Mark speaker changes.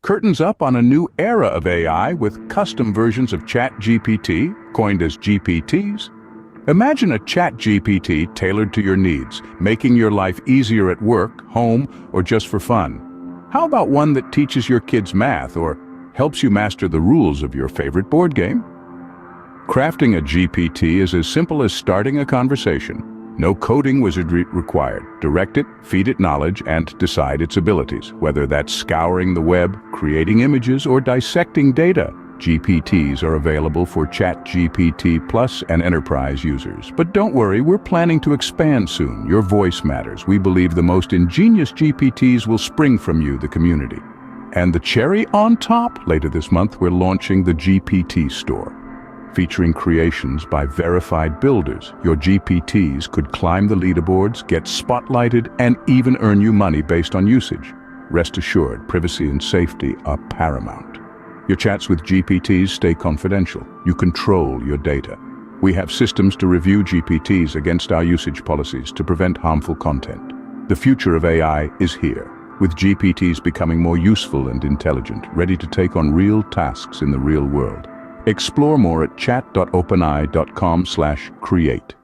Speaker 1: Curtains up on a new era of AI with custom versions of ChatGPT, coined as GPTs. Imagine a ChatGPT tailored to your needs, making your life easier at work, home, or just for fun. How about one that teaches your kids math or helps you master the rules of your favorite board game? Crafting a GPT is as simple as starting a conversation. No coding wizardry required. Direct it, feed it knowledge, and decide its abilities. Whether that's scouring the web, creating images, or dissecting data, GPTs are available for ChatGPT Plus and Enterprise users. But don't worry, we're planning to expand soon. Your voice matters. We believe the most ingenious GPTs will spring from you, the community. And the cherry on top, later this month, we're launching the GPT Store. Featuring creations by verified builders, your GPTs could climb the leaderboards, get spotlighted, and even earn you money based on usage. Rest assured, privacy and safety are paramount. Your chats with GPTs stay confidential. You control your data. We have systems to review GPTs against our usage policies to prevent harmful content. The future of AI is here, with GPTs becoming more useful and intelligent, ready to take on real tasks in the real world. Explore more at chat.openai.com/create.